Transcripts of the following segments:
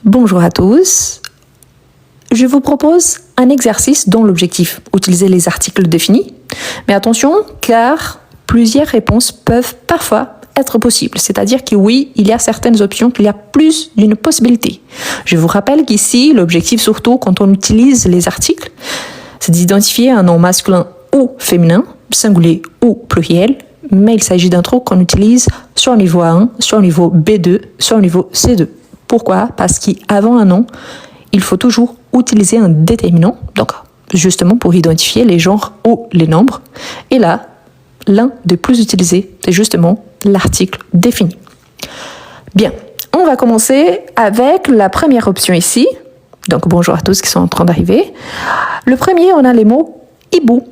Bonjour à tous. Je vous propose un exercice dont l'objectif, utiliser les articles définis. Mais attention, car plusieurs réponses peuvent parfois être possibles. C'est-à-dire que oui, il y a certaines options, qu'il y a plus d'une possibilité. Je vous rappelle qu'ici, l'objectif surtout quand on utilise les articles, c'est d'identifier un nom masculin ou féminin, singulier ou pluriel, mais il s'agit d'un truc qu'on utilise sur le niveau A1, sur le niveau B2, sur le niveau C2. Pourquoi ? Parce qu'avant un nom, il faut toujours utiliser un déterminant, donc justement pour identifier les genres ou les nombres. Et là, l'un des plus utilisés, c'est justement l'article défini. Bien, on va commencer avec la première option ici. Donc bonjour à tous qui sont en train d'arriver. Le premier, on a les mots hibou.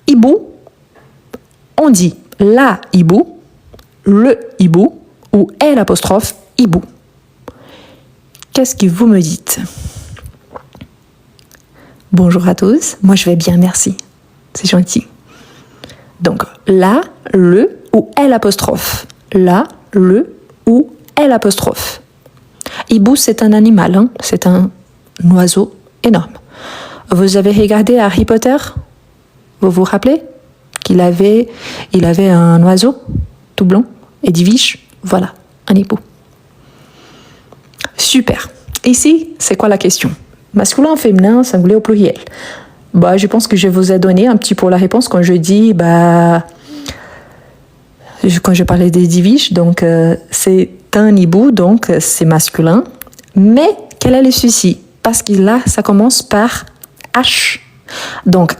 Hibou, on dit la hibou, le hibou ou l'apostrophe hibou. Qu'est-ce que vous me dites ? Bonjour à tous, moi je vais bien, merci. C'est gentil. Donc, la, le ou l'apostrophe. La, le ou l'apostrophe. Hibou, c'est un animal, hein? C'est un oiseau énorme. Vous avez regardé Harry Potter ? Vous vous rappelez qu'il avait un oiseau tout blanc et des viches ? Voilà, un hibou. Super. Ici, c'est quoi la question ? Masculin, féminin, singulier ou pluriel ? Je pense que je vous ai donné un petit peu la réponse quand je dis, quand je parlais des diviches, donc c'est un hibou, donc c'est masculin. Mais quel est le souci ? Parce que là, ça commence par H. Donc,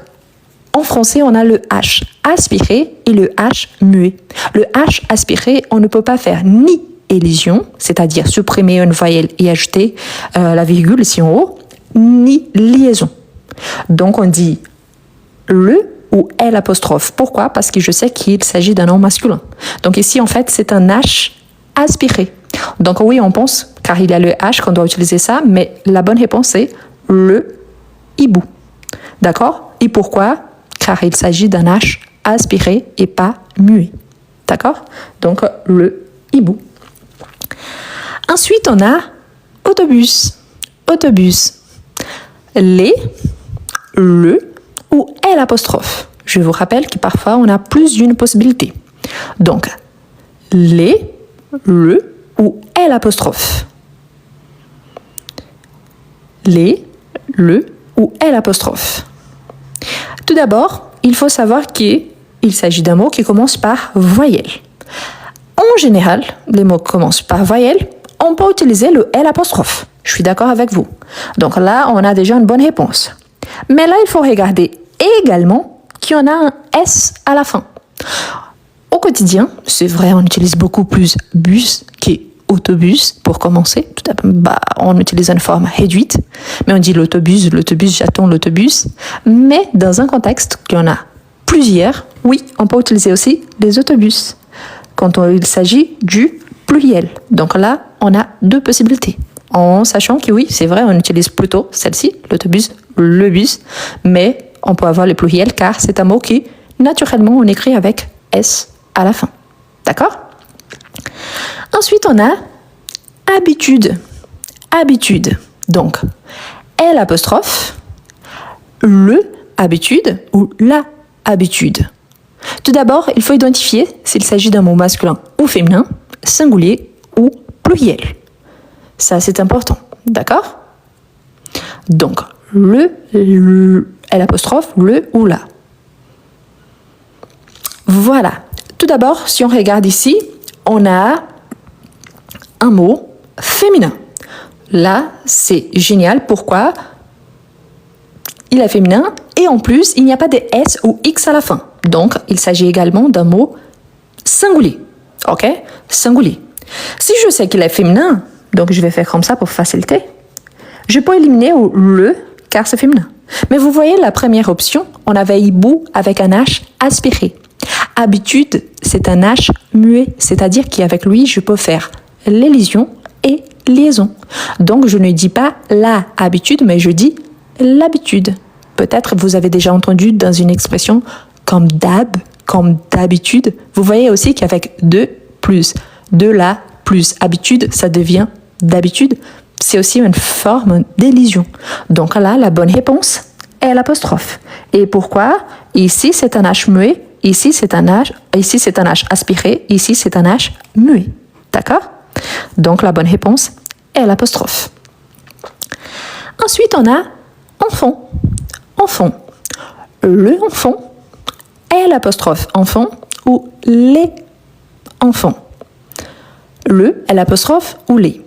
en français, on a le H aspiré et le H muet. Le H aspiré, on ne peut pas faire ni élision, c'est-à-dire supprimer une voyelle et ajouter la virgule ici en haut, ni liaison. Donc on dit le ou l'apostrophe. Pourquoi ? Parce que je sais qu'il s'agit d'un nom masculin. Donc ici en fait c'est un H aspiré. Donc oui on pense, car il y a le H qu'on doit utiliser ça, mais la bonne réponse est le hibou. D'accord ? Et pourquoi ? Car il s'agit d'un H aspiré et pas muet. D'accord ? Donc le hibou. Ensuite, on a autobus. Autobus. Les, le ou l'apostrophe. Je vous rappelle que parfois, on a plus d'une possibilité. Donc, les, le ou l'apostrophe. Les, le ou l'apostrophe. Tout d'abord, il faut savoir qu'il s'agit d'un mot qui commence par voyelle. En général, les mots qui commencent par voyelle, on peut utiliser le l'apostrophe. Je suis d'accord avec vous. Donc là, on a déjà une bonne réponse. Mais là, il faut regarder également qu'il y en a un S à la fin. Au quotidien, c'est vrai, on utilise beaucoup plus bus qu'autobus pour commencer. Tout d'abord, on utilise une forme réduite, mais on dit l'autobus, j'attends l'autobus. Mais dans un contexte qu'il y en a plusieurs, oui, on peut utiliser aussi les autobus quand il s'agit du pluriel. Donc là, on a deux possibilités. En sachant que oui, c'est vrai, on utilise plutôt celle-ci, l'autobus, le bus, mais on peut avoir le pluriel car c'est un mot qui, naturellement, on écrit avec S à la fin. D'accord ? Ensuite, on a habitude. Habitude. Donc, l'apostrophe, le habitude ou la habitude. Tout d'abord, il faut identifier s'il s'agit d'un mot masculin ou féminin, singulier ou pluriel. Ça, c'est important. D'accord ? Donc, l'apostrophe, le ou la. Voilà. Tout d'abord, si on regarde ici, on a un mot féminin. Là, c'est génial. Pourquoi ? Il est féminin et en plus, il n'y a pas de S ou X à la fin. Donc, il s'agit également d'un mot singulier. Ok ? Singulier. Si je sais qu'il est féminin, donc je vais faire comme ça pour faciliter, je peux éliminer le car c'est féminin. Mais vous voyez la première option, on avait hibou avec un H aspiré. Habitude, c'est un H muet, c'est-à-dire qu'avec lui, je peux faire l'élision et liaison. Donc, je ne dis pas la habitude, mais je dis l'habitude. Peut-être vous avez déjà entendu dans une expression comme d'hab, comme d'habitude. Vous voyez aussi qu'avec de plus, de la plus habitude, ça devient d'habitude. c'est aussi une forme d'élision. Donc là, la bonne réponse est l'apostrophe. Et pourquoi? Ici, c'est un H muet. Ici, c'est un H aspiré. Ici, c'est un H muet. D'accord? Donc, la bonne réponse est l'apostrophe. Ensuite, on a enfant. Enfant. Le enfant est l'apostrophe enfant ou les enfants. Le est l'apostrophe ou les.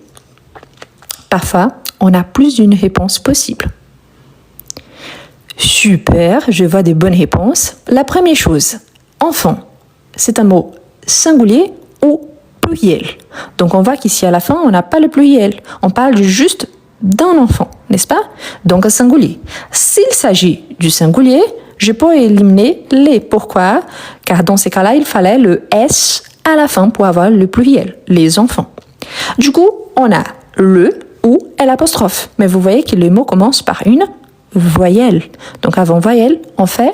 Parfois, on a plus d'une réponse possible. Super, je vois des bonnes réponses. La première chose, enfant, c'est un mot singulier ou pluriel. Donc on voit qu'ici à la fin, on n'a pas le pluriel. On parle juste d'un enfant, n'est-ce pas? Donc singulier. S'il s'agit du singulier, je peux éliminer les. Pourquoi? Car dans ces cas-là, il fallait le S à la fin pour avoir le pluriel, les enfants. Du coup, on a le ou l'apostrophe. Mais vous voyez que le mot commence par une voyelle. Donc avant voyelle, on fait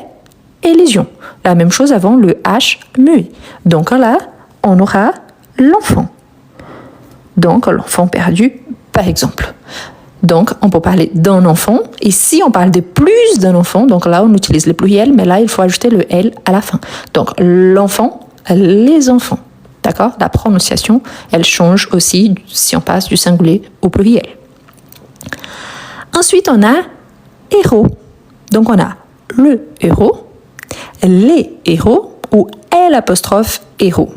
élision. La même chose avant le H muet. Donc là, on aura l'enfant. Donc l'enfant perdu, par exemple. Donc on peut parler d'un enfant. Et si on parle de plus d'un enfant, donc là on utilise le pluriel, mais là il faut ajouter le L à la fin. Donc l'enfant, les enfants. D'accord? La prononciation, elle change aussi si on passe du singulier au pluriel. Ensuite, on a héros. Donc, on a le héros, les héros ou l'apostrophe héros.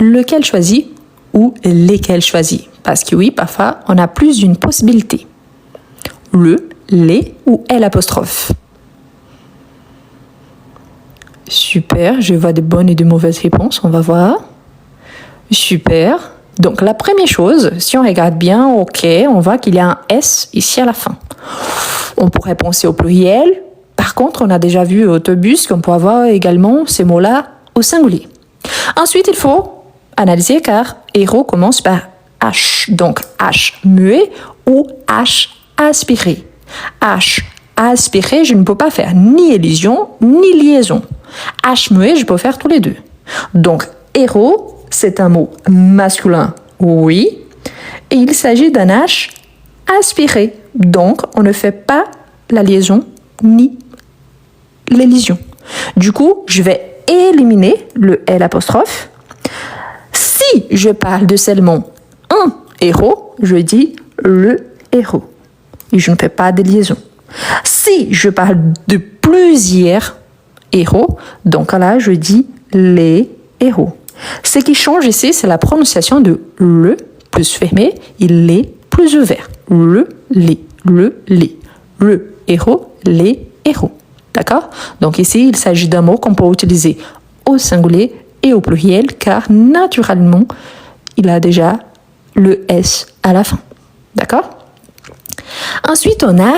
Lequel choisit ou lesquels choisit? Parce que oui, parfois, on a plus d'une possibilité. Le, les ou l'apostrophe. Super, je vois de bonnes et de mauvaises réponses, on va voir. Super. Donc la première chose, si on regarde bien, ok, on voit qu'il y a un S ici à la fin. On pourrait penser au pluriel. Par contre, on a déjà vu autobus qu'on peut avoir également ces mots-là au singulier. Ensuite, il faut analyser car héros commence par H. Donc H muet ou H aspiré. H aspiré, je ne peux pas faire ni élision ni liaison. H muet, je peux faire tous les deux. Donc héros, c'est un mot masculin, oui, et il s'agit d'un H aspiré. Donc, on ne fait pas la liaison ni l'élision. Du coup, je vais éliminer le l'apostrophe. Si je parle de seulement un héros, je dis le héros. Et je ne fais pas de liaison. Si je parle de plusieurs héros, donc là, je dis les héros. Ce qui change ici, c'est la prononciation de le plus fermé et les plus ouvert. Le héros, les héros. D'accord? Donc ici, il s'agit d'un mot qu'on peut utiliser au singulier et au pluriel car naturellement, il a déjà le S à la fin. D'accord? Ensuite, on a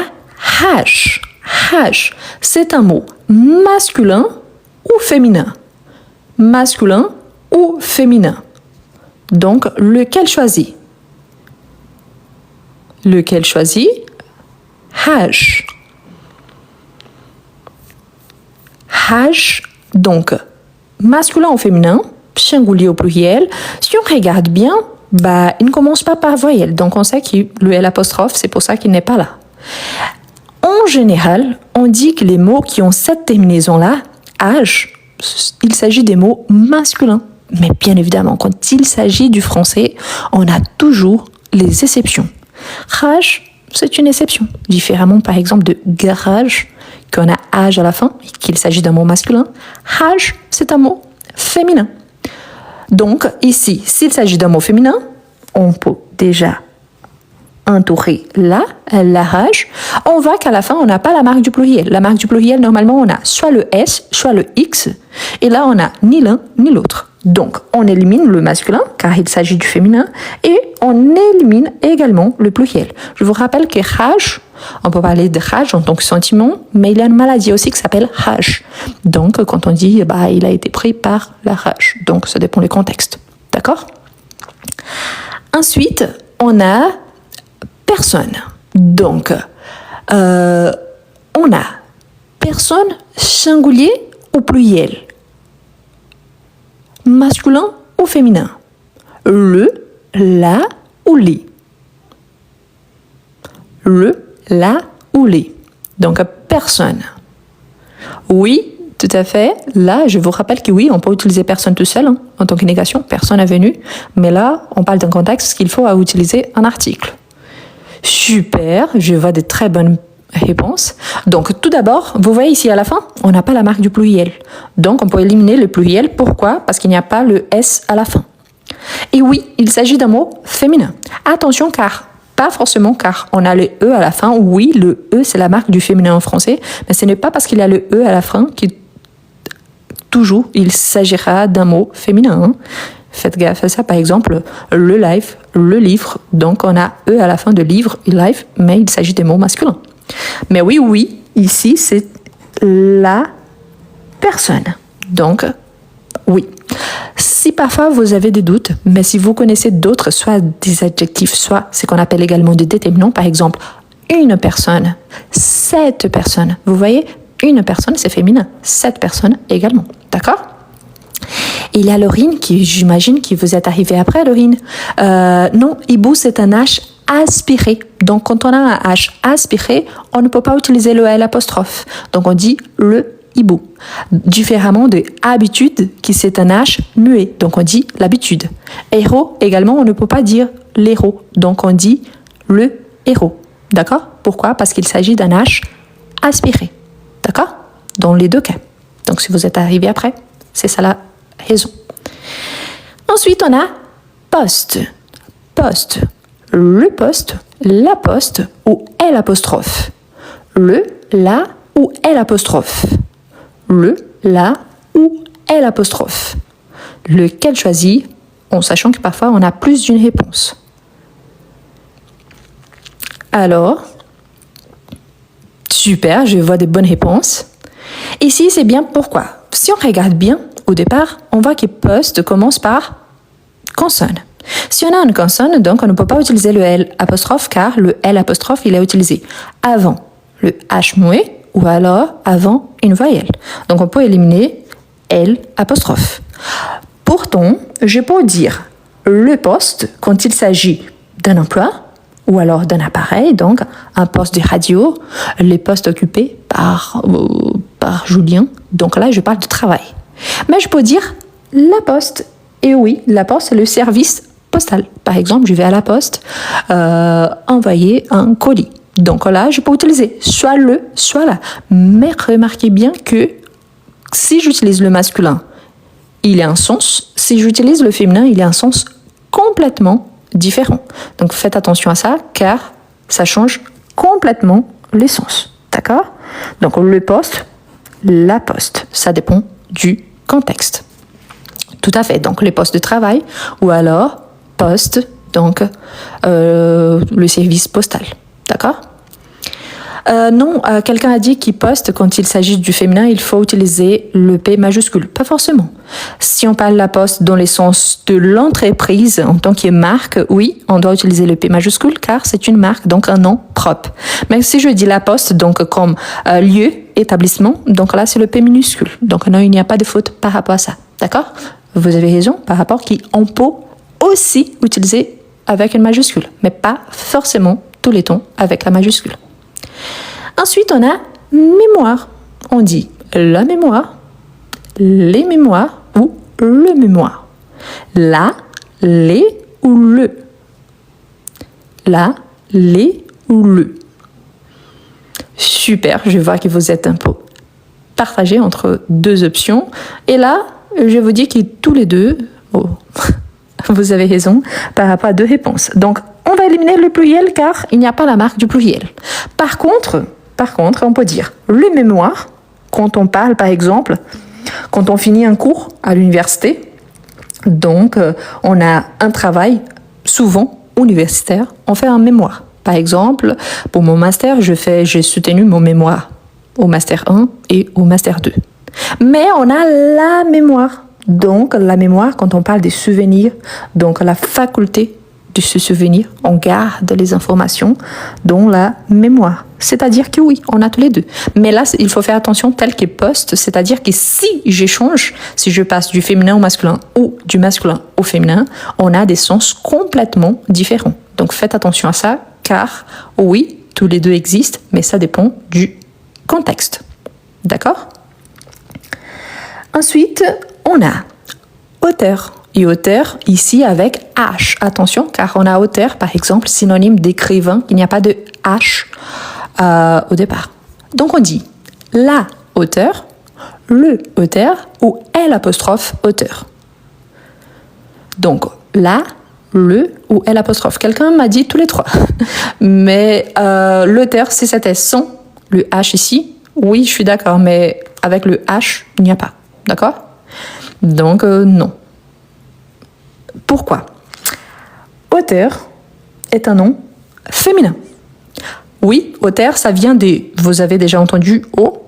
H. H, c'est un mot masculin ou féminin. Masculin ou féminin. Donc, lequel choisit? Lequel choisit? H. H, donc, masculin ou féminin, singulier au pluriel. Si on regarde bien, il ne commence pas par voyelle. Donc, on sait que le l'apostrophe, c'est pour ça qu'il n'est pas là. En général, on dit que les mots qui ont cette terminaison-là, H, il s'agit des mots masculins. Mais bien évidemment, quand il s'agit du français, on a toujours les exceptions. Rage, c'est une exception. Différemment, par exemple, de garage, qu'on a âge à la fin, qu'il s'agit d'un mot masculin. Rage, c'est un mot féminin. Donc, ici, s'il s'agit d'un mot féminin, on peut déjà entourer la rage. On voit qu'à la fin, on n'a pas la marque du pluriel. La marque du pluriel, normalement, on a soit le S, soit le X. Et là, on n'a ni l'un ni l'autre. Donc, on élimine le masculin, car il s'agit du féminin, et on élimine également le pluriel. Je vous rappelle que rage, on peut parler de rage en tant que sentiment, mais il y a une maladie aussi qui s'appelle rage. Donc, quand on dit, il a été pris par la rage. Donc, ça dépend du contexte. D'accord? Ensuite, on a personne. Donc, on a personne singulier ou pluriel. Masculin ou féminin. Le, la ou les. Le, la ou les. Donc, personne. Oui, tout à fait. Là, je vous rappelle que oui, on peut utiliser personne tout seul en tant que négation. Personne n'est venu. Mais là, on parle d'un contexte qu'il faut utiliser un article. Super, je vois de très bonnes réponses. Donc, tout d'abord, vous voyez ici à la fin, on n'a pas la marque du pluriel. Donc, on peut éliminer le pluriel. Pourquoi? Parce qu'il n'y a pas le S à la fin. Et oui, il s'agit d'un mot féminin. Attention, pas forcément car on a le E à la fin. Oui, le E, c'est la marque du féminin en français, mais ce n'est pas parce qu'il y a le E à la fin que toujours il s'agira d'un mot féminin. Faites gaffe à ça, par exemple, le live, le livre. Donc, on a E à la fin de livre et live, mais il s'agit des mots masculins. Mais oui, ici, c'est la personne. Donc, oui. Si parfois vous avez des doutes, mais si vous connaissez d'autres, soit des adjectifs, soit ce qu'on appelle également des déterminants, par exemple, une personne, 7 personnes. Vous voyez, une personne, c'est féminin. 7 personnes également. D'accord? Il y a Laurine, qui j'imagine que vous êtes arrivé après, Laurine. Non, hibou, c'est un H aspiré. Donc, quand on a un H aspiré, on ne peut pas utiliser le L apostrophe. Donc, on dit le hibou. Différemment de habitude, qui c'est un H muet. Donc, on dit l'habitude. Héros, également, on ne peut pas dire l'héros. Donc, on dit le héros. D'accord? Pourquoi? Parce qu'il s'agit d'un H aspiré. D'accord? Dans les deux cas. Donc, si vous êtes arrivé après, c'est ça la raison. Ensuite, on a poste. Poste. Le poste, la poste ou L apostrophe. Le, la ou L apostrophe. Le, la ou L apostrophe. Lequel choisir en sachant que parfois on a plus d'une réponse. Alors, super, je vois des bonnes réponses. Ici, c'est bien pourquoi. Si on regarde bien, au départ, on voit que poste commence par consonne. Si on a une consonne, donc on ne peut pas utiliser le L apostrophe car le L apostrophe, il est utilisé avant le H muet ou alors avant une voyelle. Donc on peut éliminer L apostrophe. Pourtant, je peux dire le poste quand il s'agit d'un emploi ou alors d'un appareil, donc un poste de radio, les postes occupés par Julien. Donc là, je parle de travail. Mais je peux dire la poste. Et oui, la poste, c'est le service postal. Par exemple, je vais à la poste envoyer un colis. Donc là, je peux utiliser soit le, soit la. Mais remarquez bien que si j'utilise le masculin, il a un sens. Si j'utilise le féminin, il a un sens complètement différent. Donc faites attention à ça, car ça change complètement les sens. D'accord? Donc le poste, la poste, ça dépend du contexte. Tout à fait. Donc les postes de travail ou alors poste, donc le service postal. D'accord? Non, quelqu'un a dit qu'il poste quand il s'agit du féminin, il faut utiliser le P majuscule. Pas forcément. Si on parle de la poste dans le sens de l'entreprise en tant que marque, oui, on doit utiliser le P majuscule car c'est une marque, donc un nom propre. Mais si je dis la poste, donc comme lieu, établissement, donc là c'est le P minuscule. Donc non, il n'y a pas de faute par rapport à ça. D'accord? Vous avez raison par rapport qu'on peut aussi utiliser avec une majuscule, mais pas forcément tous les temps avec la majuscule. Ensuite, on a mémoire. On dit la mémoire, les mémoires ou le mémoire. La, les ou le. La, les ou le. Super, je vois que vous êtes un peu partagés entre deux options. Et là, je vous dis que tous les deux, vous avez raison par rapport à deux réponses. Donc, on va éliminer le pluriel car il n'y a pas la marque du pluriel. Par contre, on peut dire le mémoire quand on parle, par exemple, quand on finit un cours à l'université. Donc, on a un travail souvent universitaire, on fait un mémoire. Par exemple, pour mon master, j'ai soutenu mon mémoire au master 1 et au master 2. Mais on a la mémoire. Donc, la mémoire, quand on parle des souvenirs, donc la faculté de se souvenir, on garde les informations dans la mémoire. C'est-à-dire que oui, on a tous les deux. Mais là, il faut faire attention tel que poste, c'est-à-dire que si j'échange, si je passe du féminin au masculin ou du masculin au féminin, on a des sens complètement différents. Donc faites attention à ça, car oui, tous les deux existent, mais ça dépend du contexte. D'accord? Ensuite, on a auteur. Et auteur, ici avec H. Attention, car on a auteur, par exemple, synonyme d'écrivain. Il n'y a pas de H au départ. Donc on dit la auteur, le auteur ou l'apostrophe auteur. Donc la, le ou l'apostrophe. Quelqu'un m'a dit tous les trois. Mais l'auteur, c'est cet S sans le H ici. Oui, je suis d'accord, mais avec le H, il n'y a pas. D'accord? Donc non. Pourquoi? Auteur est un nom féminin. Oui, auteur, ça vient des... Vous avez déjà entendu O,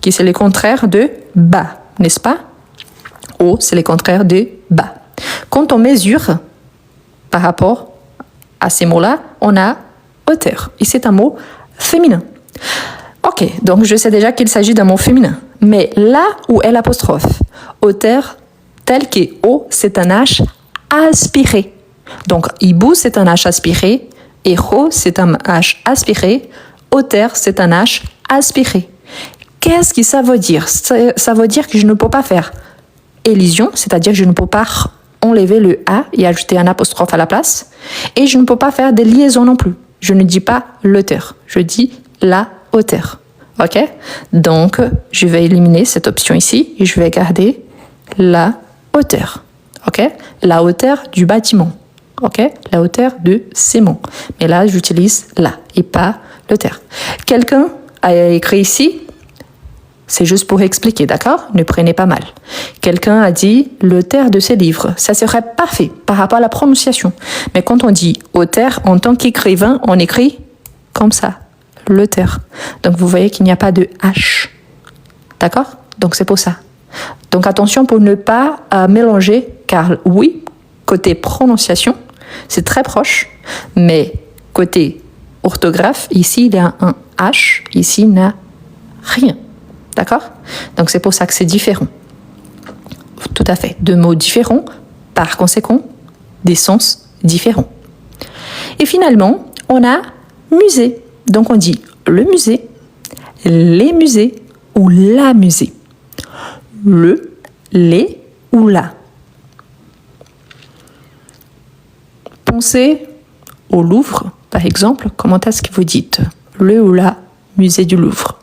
qui c'est le contraire de bas, n'est-ce pas? O, c'est le contraire de bas. Quand on mesure par rapport à ces mots-là, on a auteur. Et c'est un mot féminin. Ok, donc je sais déjà qu'il s'agit d'un mot féminin. Mais là où est l'apostrophe, auteur, tel que O, c'est un H aspiré. Donc, hibou, c'est un H aspiré. Héros, c'est un H aspiré. Auteur, c'est un H aspiré. Qu'est-ce que ça veut dire? Ça veut dire que je ne peux pas faire élision, c'est-à-dire que je ne peux pas enlever le A et ajouter un apostrophe à la place. Et je ne peux pas faire des liaisons non plus. Je ne dis pas l'auteur, je dis la auteur. Ok? Donc, je vais éliminer cette option ici et je vais garder la hauteur. Ok? La hauteur du bâtiment. Ok? La hauteur de ces mots. Mais là, j'utilise la et pas l'auteur. Quelqu'un a écrit ici, c'est juste pour expliquer, d'accord? Ne prenez pas mal. Quelqu'un a dit l'auteur de ces livres. Ça serait parfait par rapport à la prononciation. Mais quand on dit auteur, en tant qu'écrivain, on écrit comme ça, l'auteur. Donc vous voyez qu'il n'y a pas de H. D'accord? Donc c'est pour ça. Donc attention pour ne pas mélanger, car oui, côté prononciation, c'est très proche, mais côté orthographe, ici il y a un H, ici il n'y a rien. D'accord? Donc c'est pour ça que c'est différent. Tout à fait. Deux mots différents, par conséquent, des sens différents. Et finalement, on a musée. Donc on dit le musée, les musées ou la musée. Le, les ou la. Pensez au Louvre, par exemple. Comment est-ce que vous dites le ou la musée du Louvre?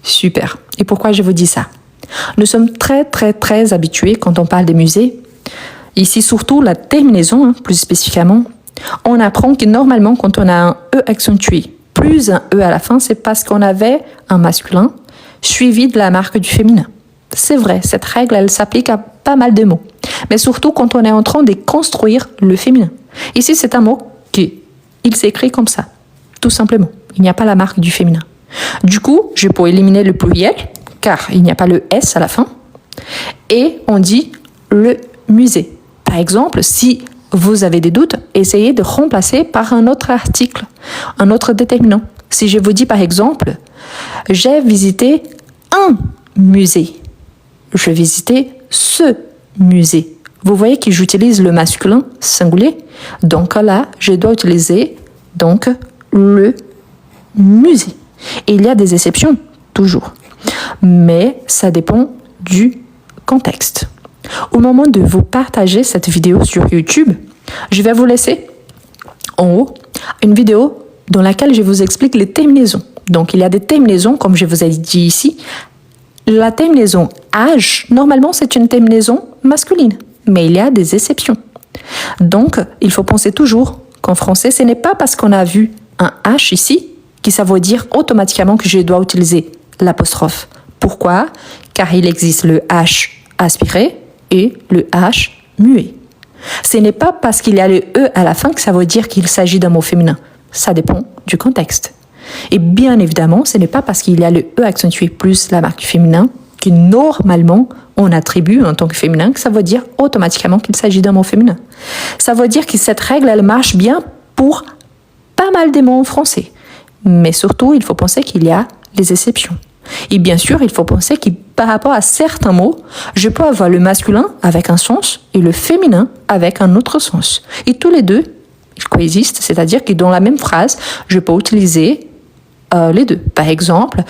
Super. Et pourquoi je vous dis ça? Nous sommes très habitués quand on parle des musées. Ici, surtout la terminaison, plus spécifiquement. On apprend que normalement, quand on a un E accentué plus un E à la fin, c'est parce qu'on avait un masculin suivi de la marque du féminin. C'est vrai, cette règle, elle s'applique à pas mal de mots. Mais surtout quand on est en train de construire le féminin. Ici, c'est un mot qui, il s'écrit comme ça, tout simplement. Il n'y a pas la marque du féminin. Du coup, je peux éliminer le pluriel, car il n'y a pas le S à la fin. Et on dit le musée. Par exemple, si vous avez des doutes, essayez de remplacer par un autre article, un autre déterminant. Si je vous dis par exemple, j'ai visité un musée, je visitais ce musée. Vous voyez que j'utilise le masculin singulier. Donc là, je dois utiliser donc le musée. Et il y a des exceptions, toujours. Mais ça dépend du contexte. Au moment de vous partager cette vidéo sur YouTube, je vais vous laisser en haut une vidéo dans laquelle je vous explique les terminaisons. Donc, il y a des terminaisons, comme je vous ai dit ici. La terminaison âge, normalement, c'est une terminaison masculine, mais il y a des exceptions. Donc, il faut penser toujours qu'en français, ce n'est pas parce qu'on a vu un H ici que ça veut dire automatiquement que je dois utiliser l'apostrophe. Pourquoi? Car il existe le H aspiré et le H muet. Ce n'est pas parce qu'il y a le E à la fin que ça veut dire qu'il s'agit d'un mot féminin. Ça dépend du contexte. Et bien évidemment, ce n'est pas parce qu'il y a le E accentué plus la marque du féminin que normalement on attribue en tant que féminin que ça veut dire automatiquement qu'il s'agit d'un mot féminin. Ça veut dire que cette règle, elle marche bien pour pas mal de mots en français. Mais surtout, il faut penser qu'il y a les exceptions. Et bien sûr, il faut penser que par rapport à certains mots, je peux avoir le masculin avec un sens et le féminin avec un autre sens. Et tous les deux, ils coexistent, c'est-à-dire que dans la même phrase, je peux utiliser les deux. Par exemple,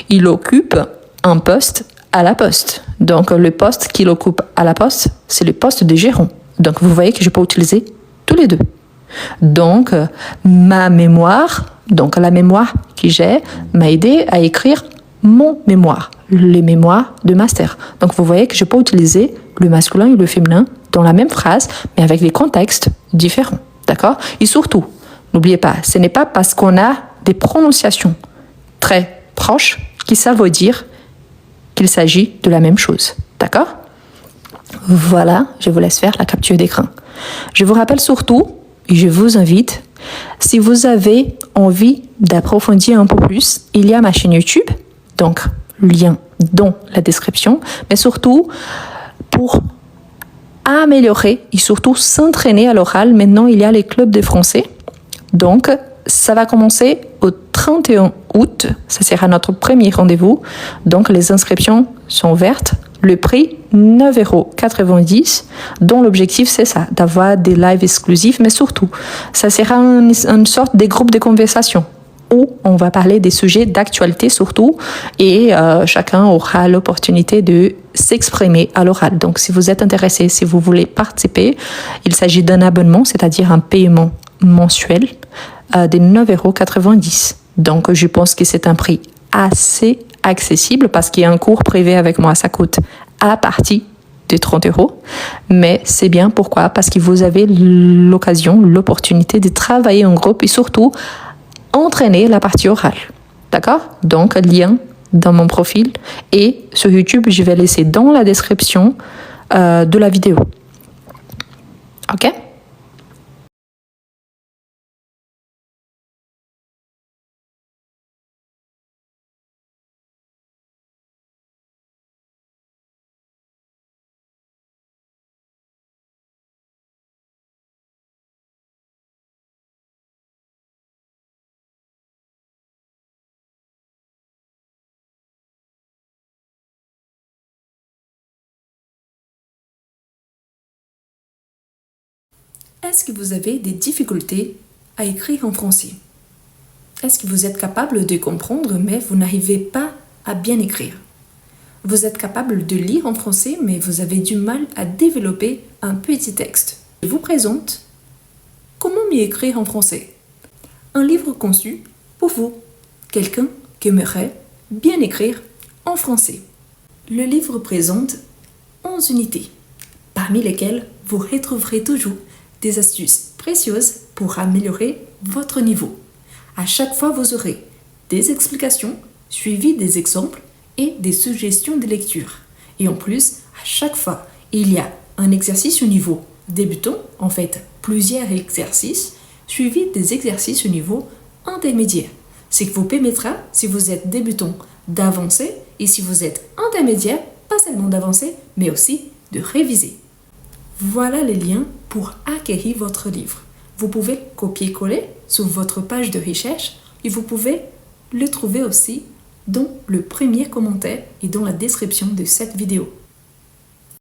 il occupe un poste à la poste. Donc, le poste qu'il occupe à la poste, c'est le poste de gérant. Donc, vous voyez que je peux utiliser tous les deux. Donc, ma mémoire, donc la mémoire que j'ai, m'a aidé à écrire mon mémoire, les mémoires de master. Donc, vous voyez que je peux utiliser le masculin et le féminin dans la même phrase, mais avec des contextes différents. D'accord? Et surtout, n'oubliez pas, ce n'est pas parce qu'on a des prononciations très proches que ça veut dire qu'il s'agit de la même chose. D'accord? Voilà, je vous laisse faire la capture d'écran. Je vous rappelle surtout, et je vous invite, si vous avez envie d'approfondir un peu plus, il y a ma chaîne YouTube, donc lien dans la description, mais surtout pour améliorer et surtout s'entraîner à l'oral. Maintenant, il y a les clubs de français. Donc, ça va commencer au 31 août. Ça sera notre premier rendez-vous. Donc, les inscriptions sont ouvertes. Le prix, 9,90 €, dont l'objectif, c'est ça, d'avoir des lives exclusifs, mais surtout, ça sera une sorte de groupe de conversation où on va parler des sujets d'actualité surtout, et chacun aura l'opportunité de s'exprimer à l'oral. Donc, si vous êtes intéressé, si vous voulez participer, il s'agit d'un abonnement, c'est-à-dire un paiement mensuel de 9,90 €. Donc, je pense que c'est un prix assez accessible parce qu'il y a un cours privé avec moi, ça coûte à partir de 30 €. Mais c'est bien, pourquoi? Parce que vous avez l'occasion, l'opportunité de travailler en groupe et surtout entraîner la partie orale. D'accord? Donc, lien dans mon profil et sur YouTube, je vais laisser dans la description de la vidéo. Ok? Est-ce que vous avez des difficultés à écrire en français? Est-ce que vous êtes capable de comprendre, mais vous n'arrivez pas à bien écrire? Vous êtes capable de lire en français, mais vous avez du mal à développer un petit texte. Je vous présente Comment mieux écrire en français? Un livre conçu pour vous, quelqu'un qui aimerait bien écrire en français. Le livre présente 11 unités, parmi lesquelles vous retrouverez toujours des astuces précieuses pour améliorer votre niveau. À chaque fois, vous aurez des explications suivies des exemples et des suggestions de lecture. Et en plus, à chaque fois, il y a un exercice au niveau débutant, en fait plusieurs exercices, suivis des exercices au niveau intermédiaire. Ce qui vous permettra, si vous êtes débutant, d'avancer, et si vous êtes intermédiaire, pas seulement d'avancer, mais aussi de réviser. Voilà les liens pour acquérir votre livre. Vous pouvez copier-coller sur votre page de recherche et vous pouvez le trouver aussi dans le premier commentaire et dans la description de cette vidéo.